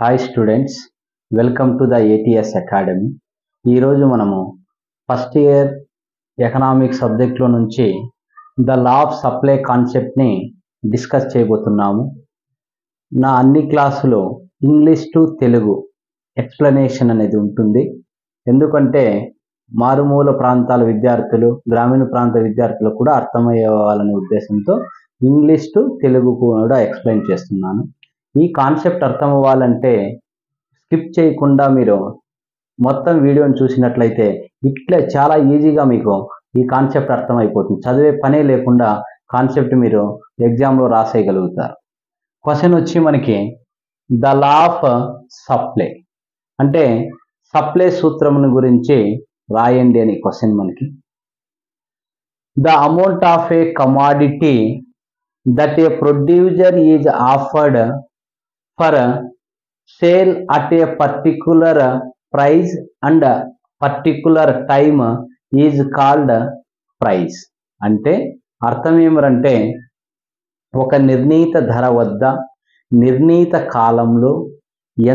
Hi students, welcome to the ATS academy. ఈరోజు మనము first year economics సబ్జెక్ట్లో నుంచి ద లా ఆఫ్ సప్లై కాన్సెప్ట్ని డిస్కస్ చేయబోతున్నాము. నా అన్ని క్లాసులో ఇంగ్లీష్ టు తెలుగు ఎక్స్ప్లెనేషన్ అనేది ఉంటుంది. ఎందుకంటే మారుమూల ప్రాంతాల విద్యార్థులు, గ్రామీణ ప్రాంత విద్యార్థులు కూడా అర్థమయ్యేవాలనే ఉద్దేశంతో ఇంగ్లీష్ టు తెలుగు కూడా ఎక్స్ప్లెయిన్ చేస్తున్నాను. ఈ కాన్సెప్ట్ అర్థం అవ్వాలంటే స్కిప్ చేయకుండా మీరు మొత్తం వీడియోని చూసినట్లయితే ఇట్లా చాలా ఈజీగా మీకు ఈ కాన్సెప్ట్ అర్థమైపోతుంది. చదివే పనే లేకుండా కాన్సెప్ట్ మీరు ఎగ్జామ్లో రాసేయగలుగుతారు. క్వశ్చన్ వచ్చి మనకి ద లా ఆఫ్ సప్లై అంటే సప్లై సూత్రమును గురించి రాయండి అని క్వశ్చన్ మనకి. The amount of A commodity that A producer is offered for sale at a particular price and particular time is called price. అంటే అర్థం ఏమిటంటే ఒక నిర్ణీత ధర వద్ద నిర్ణీత కాలంలో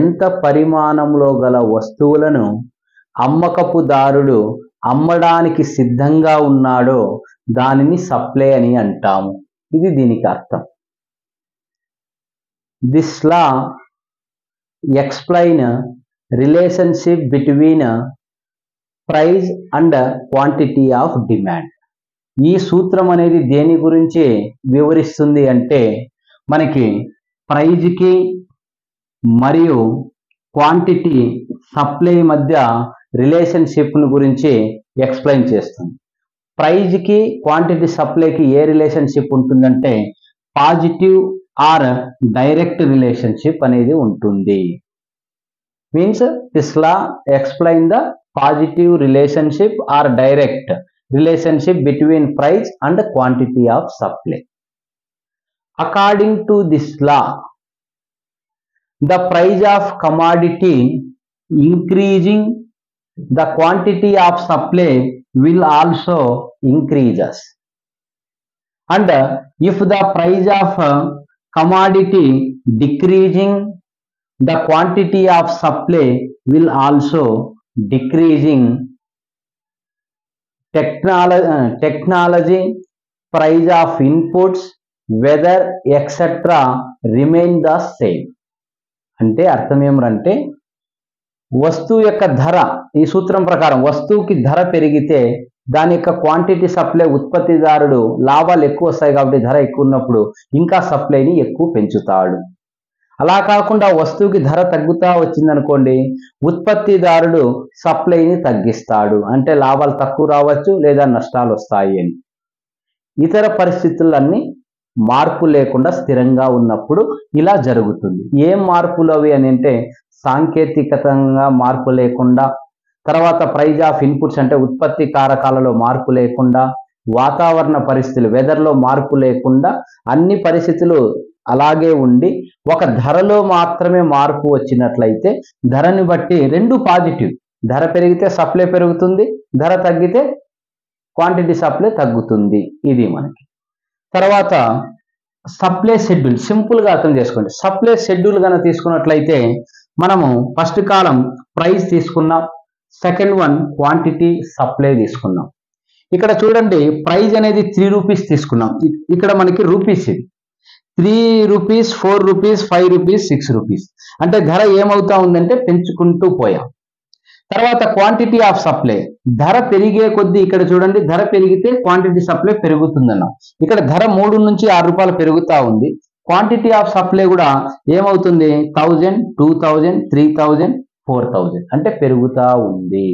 ఎంత పరిమాణంలో గల వస్తువులను అమ్మకపుదారుడు అమ్మడానికి సిద్ధంగా ఉన్నాడో దానిని సప్లై అని అంటాము. ఇది దీనికి అర్థం. This law explain relationship between price and quantity of demand. ఈ సూత్రం అనేది దేని గురించి వివరిస్తుంది అంటే మనకి ప్రైజ్కి మరియు క్వాంటిటీ సప్లై మధ్య రిలేషన్షిప్ను గురించి ఎక్స్ప్లెయిన్ చేస్తుంది. ప్రైజ్కి క్వాంటిటీ సప్లైకి ఏ రిలేషన్షిప్ ఉంటుందంటే పాజిటివ్ ఆర్ డైరెక్ట్ రిలేషన్షిప్ అనేది ఉంటుంది. Means this law explain the positive relationship or direct relationship between price and quantity of supply. According to this law the price of commodity increasing the quantity of supply will also increases and if the price of commodity decreasing the quantity of supply will also decreasing. Technology price of inputs weather etc remain the same. అంటే అర్థం ఏమంటే వస్తువు యొక్క ధర, ఈ సూత్రం ప్రకారం వస్తువుకి ధర పెరిగితే దాని యొక్క క్వాంటిటీ సప్లై ఉత్పత్తిదారుడు లాభాలు ఎక్కువ వస్తాయి కాబట్టి ధర ఎక్కువ ఉన్నప్పుడు ఇంకా సప్లైని ఎక్కువ పెంచుతాడు. అలా కాకుండా వస్తువుకి ధర తగ్గుతా వచ్చిందనుకోండి, ఉత్పత్తిదారుడు సప్లైని తగ్గిస్తాడు. అంటే లాభాలు తక్కువ రావచ్చు లేదా నష్టాలు వస్తాయి అని. ఇతర పరిస్థితులన్నీ మార్పు లేకుండా స్థిరంగా ఉన్నప్పుడు ఇలా జరుగుతుంది. ఏం మార్పులు అవి అని అంటే సాంకేతికతంగా మార్పు లేకుండా, తర్వాత ప్రైజ్ ఆఫ్ ఇన్పుట్స్ అంటే ఉత్పత్తి కారకాలలో మార్పు లేకుండా, వాతావరణ పరిస్థితులు వెదర్లో మార్పు లేకుండా అన్ని పరిస్థితులు అలాగే ఉండి ఒక ధరలో మాత్రమే మార్పు వచ్చినట్లయితే ధరని బట్టి రెండు పాజిటివ్. ధర పెరిగితే సప్లై పెరుగుతుంది, ధర తగ్గితే క్వాంటిటీ సప్లై తగ్గుతుంది. ఇది మనకి. తర్వాత సప్లై షెడ్యూల్ సింపుల్గా అర్థం చేసుకోండి. సప్లై షెడ్యూల్ కనుక తీసుకున్నట్లయితే మనము ఫస్ట్ కాలం ప్రైస్ తీసుకున్నాం, సెకండ్ వన్ క్వాంటిటీ సప్లై తీసుకున్నాం. ఇక్కడ చూడండి ప్రైజ్ అనేది 3 రూపీస్ తీసుకున్నాం. ఇక్కడ మనకి రూపీస్ ఇది 3 రూపీస్ 4 రూపీస్ 5 రూపీస్ 6 రూపీస్ అంటే ధర ఏమవుతా ఉందంటే పెంచుకుంటూ పోయాం. తర్వాత క్వాంటిటీ ఆఫ్ సప్లై ధర పెరిగే కొద్దీ ఇక్కడ చూడండి ధర పెరిగితే క్వాంటిటీ సప్లై పెరుగుతుందన్నాం. ఇక్కడ ధర 3 నుంచి 6 రూపాయలు పెరుగుతూ ఉంది. క్వాంటిటీ ఆఫ్ సప్లై కూడా ఏమవుతుంది 1000 2000 3000 4000 అంటే పెరుగుతూ ఉంది.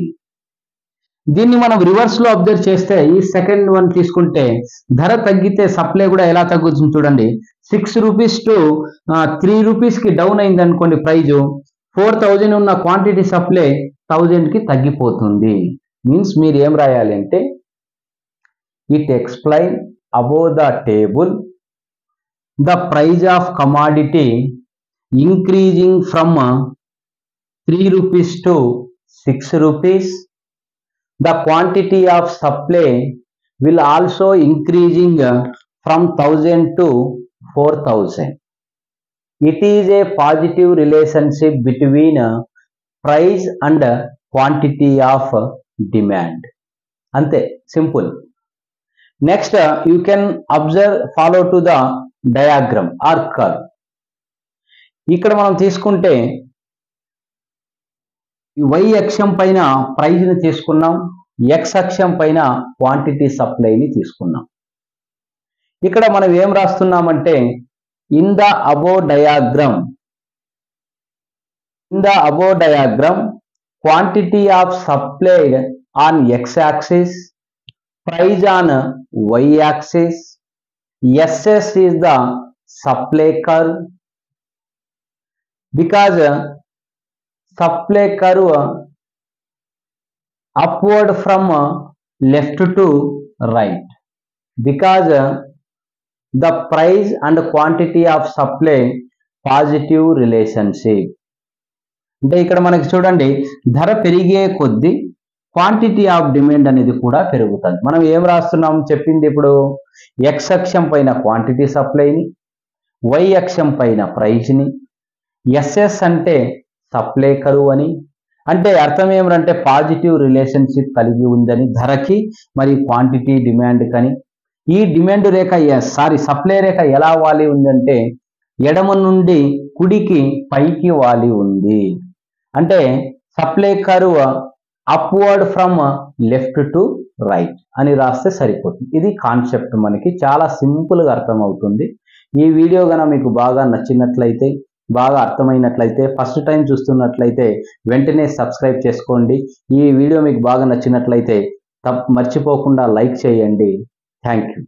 దీన్ని మనం రివర్స్ లో అబ్జర్వ్ చేస్తే ఈ సెకండ్ వన్ తీసుకుంటే ధర తగ్గితే సప్లై కూడా ఎలా తగ్గుతుంది చూడండి. 6 రూపీస్ టు 3 రూపీస్కి డౌన్ అయింది అనుకోండి ప్రైజు, 4000 ఉన్న క్వాంటిటీ సప్లై 1000కి తగ్గిపోతుంది. మీన్స్ మీరు ఏం రాయాలి అంటే it explain above the table the price of commodity increasing from 3 rupees to 6 rupees. The quantity of supply will also increasing from 1000 to 4000. It is a positive relationship between price and quantity of demand. అంతే, simple. Next you can observe follow to the diagram or curve. ఇక్కడ మనం తీసుకుంటే y అక్షం పైన praise ని తీసుకున్నాం, x అక్షం పైన క్వాంటిటీ సప్లైని తీసుకున్నాం. ఇక్కడ మనం ఏం రాస్తున్నామంటే in the above diagram quantity of supplied on x axis, price on y axis, SS is the supply curve, because supply curve upward from left to right, because the price and quantity of supply positive relationship. అంటే ఇక్కడ మనకి చూడండి, ధర పెరిగే కొద్దీ quantity of demand అనేది కూడా పెరుగుతుంది. మనం ఏం రాస్తున్నాం చెప్పింది ఇప్పుడు, ఎక్స్ అక్షం పైన క్వాంటిటీ సప్లైని, వై అక్షం పైన ప్రైస్ని, ఎస్ఎస్ అంటే సప్లై కరువు అని, అంటే అర్థం ఏమంటే పాజిటివ్ రిలేషన్షిప్ కలిగి ఉందని ధరకి మరి క్వాంటిటీ డిమాండ్ కని. ఈ డిమాండ్ రేఖ సప్లై రేఖ ఎలా వాలి ఉందంటే ఎడమ నుండి కుడికి పైకి వాలి ఉంది. అంటే సప్లై కరువు upward from left to right అని రాస్తే సరిపోతుంది. ఇది కాన్సెప్ట్, మనకి చాలా సింపుల్గా అర్థమవుతుంది. ఈ వీడియో కనుక మీకు బాగా నచ్చినట్లయితే, బాగా అర్థమైనట్లయితే, ఫస్ట్ టైం చూస్తున్నట్లయితే వెంటనే సబ్స్క్రైబ్ చేసుకోండి. ఈ వీడియో మీకు బాగా నచ్చినట్లయితే మర్చిపోకుండా లైక్ చేయండి. Thank you.